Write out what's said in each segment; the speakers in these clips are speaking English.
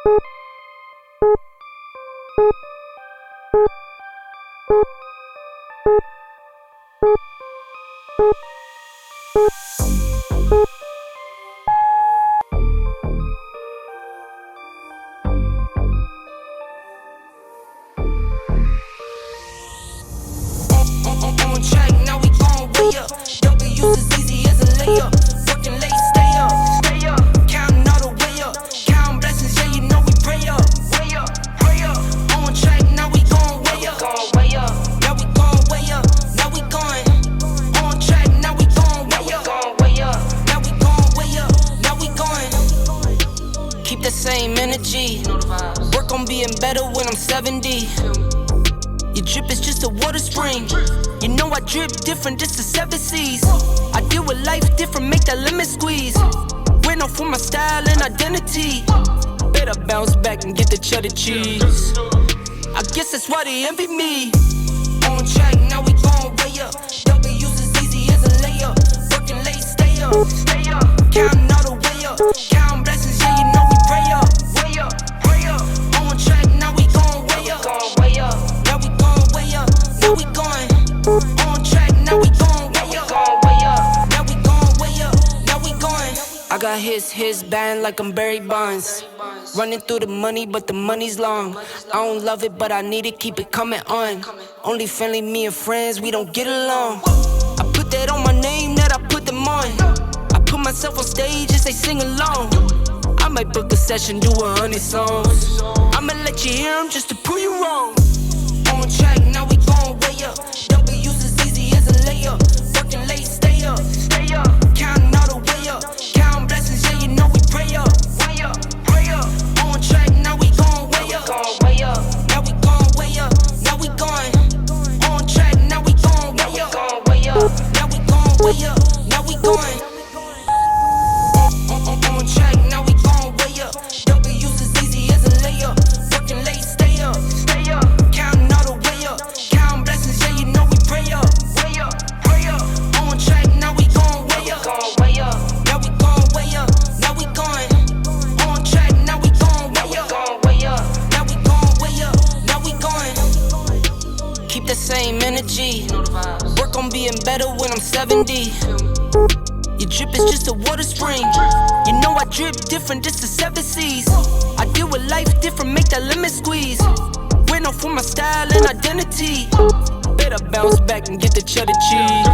On track, now we gon' way up. W's as easy as a layup. Working late, stay up, stay up. Counting all the way up. Counting blessings, yeah, you know we pray up. Way up, pray up. On track, now we gon' way up. Way up. Now we gon' way up. Now we going. On track, now we gon' way up. Way up. Now we gon' way up. Now we going. Keep the same energy. Work on being better when I'm 70. Your drip is just a water spring. You know I drip different, just the 7 C's. I deal with life different, make that lemon squeeze. Went off for my style and identity. Better bounce back and get the cheddar cheese. I guess that's why they envy me. On track, now we gon' way up. W's as easy as a layup. Working late, stay up, stay up. Counting all the way up. Counting blessings, yeah, you know we pray up. Way up, pray up. On track, now we gon' way up. Way up. Now we gon' way up. Now we going. On track, now we gon' way up. Now we gon' way up. Now we going. I got his band like I'm Barry Bonds. Running through the money, but the money's long. I don't love it, but I need it, keep it coming on. Only friendly, me and friends, we don't get along. I put that on my name, that I put them on. I put myself on stage and they sing along. I might book a session, do 100 songs. I'ma let you hear them just to prove you wrong. On track, now we gon' way up. W's as easy as a layup. Working late, stay up, stay up. Counting all the way up. Counting blessings, yeah, you know we pray up. Way up, pray up. On track, now we gon' way up. Way up. Now we gon' way up. Now we going. On track, now we gon' way up. Way up. Now we gon' way up. Now we going. On track, now we gon' way up. W's as easy as a layup. Working late, stay up, stay up. Counting all the way up. Counting blessings, yeah, you know we pray up. Way up, pray up. On track, now we gon' way up. Way up. Now we gon' way up. Now we going. On track, now we gon' way up. Way up. Now we gon' way up. Now we going. Keep the same energy. Work on being better when I'm 70. Your drip is just a water spring. You know I drip different, just the 7 C's. I deal with life different, make that lemon squeeze. Went off for my style and identity. Better bounce back and get the cheddar cheese.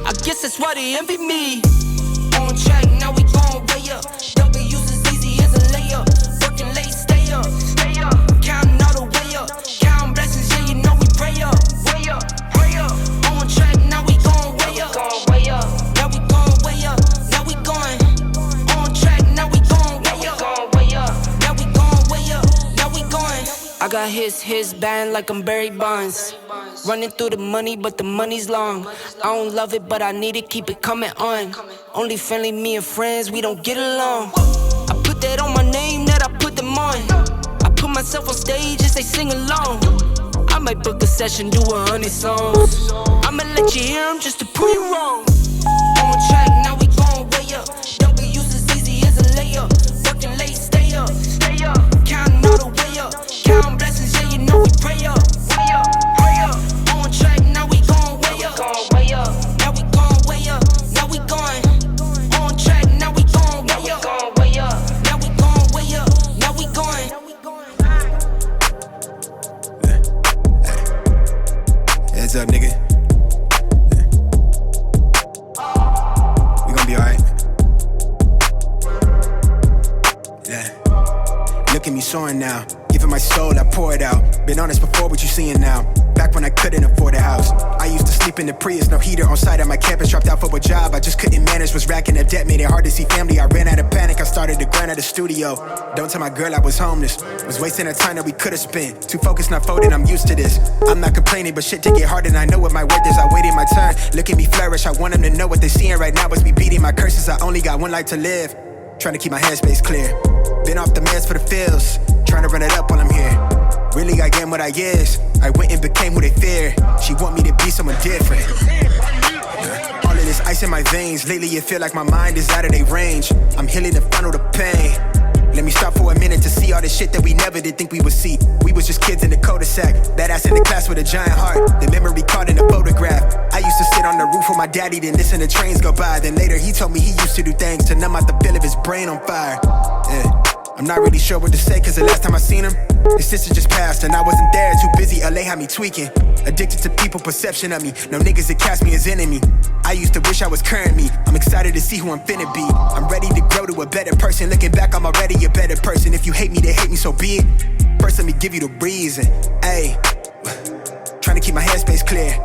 I guess that's why they envy me. On track, now we gon' way up. W's as easy as a layup. Working late, stay up, stay up. Counting all the way up. Counting blessings, yeah, you know we pray up. Way up, pray up. On track, now we gon' way up. Way up. Now we gon' way up. Now we going. On track, now we gon' way up. Way up. Now we gon' way up. Now we going. I got his band like I'm Barry Bonds. Running through the money, but the money's long. I don't love it, but I need it, keep it coming on. Only friendly, me and friends, we don't get along. I put that on my name, that I put them on. I put myself on stage and they sing along. I might book a session, do 100 songs. I'ma let you hear them just to prove you wrong. On track, now we gon' way up. W's as easy as a layup. Working late, stay up, stay up. Counting all the way up. Counting blessings, yeah, you know we pray up. Way up, pray up. On track, now we gon' way up. Way up. Now we gon' way up. Now we going. On track, now we gon' way up. Way up. Now we gon' way up. Now we going. Heads up, nigga. We gon' be alright. Yeah. Look at me soaring now. Giving my soul, I pour it out. Been honest before, but you seeing now. Back when I couldn't afford a house, I used to sleep in the Prius, no heater on site at my campus. Dropped out for a job, I just couldn't manage. Was racking up debt, made it hard to see family. I ran out of panic, I started to grind at the studio. Don't tell my girl I was homeless. Was wasting the time that we could've spent. Too focused, not folded, I'm used to this. I'm not complaining, but shit to get hard and I know what my worth is. I waited my turn, look at me flourish. I want them to know what they're seeing right now is me beating my curses. I only got one life to live, trying to keep my headspace clear. Been off the meds for the feels, trying to run it up while I'm here. Really, I am what I is. I went and became who they fear. She want me to be someone different. All of this ice in my veins. Lately, it feel like my mind is out of their range. I'm healing to funnel the pain. Let me stop for a minute to see the shit that we never did think we would see. We was just kids in the cul-de-sac, badass in the class with a giant heart. The memory caught in a photograph. I used to sit on the roof with my daddy, then listen to trains go by. Then later he told me he used to do things to numb out the feel of his brain on fire. Yeah. I'm not really sure what to say, cause the last time I seen him, his sister just passed and I wasn't there, too busy, LA had me tweaking. Addicted to people perception of me, no niggas that cast me as enemy. I used to wish I was current me, I'm excited to see who I'm finna be. I'm ready to grow to a better person, looking back I'm already a better person. If you hate me, then hate me, so be it. First let me give you the reason, ayy. Trying to keep my headspace clear,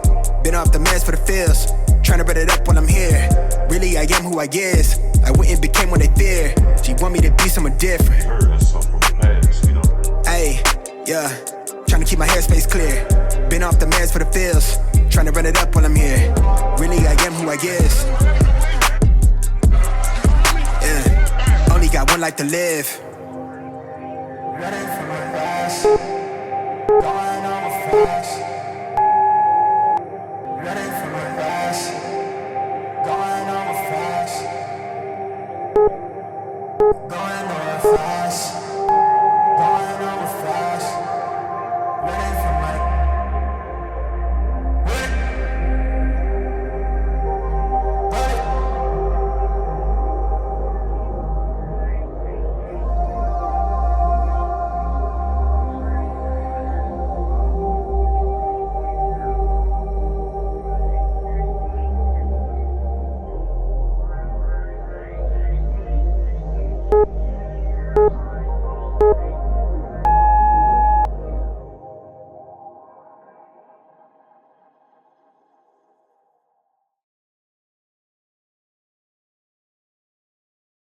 been off the meds for the feels, trying to bread it up when I'm here. Really I am who I is, I went and became what they fear. She want me to be someone different. Ayy, yeah, trying to keep my headspace clear, been off the meds for the feels, trying to run it up while I'm here. Really I am who I is. Yeah, only got one life to live. Ready for my rise, going on a fast. Ready for my rise, going on a fast. Going on a fast.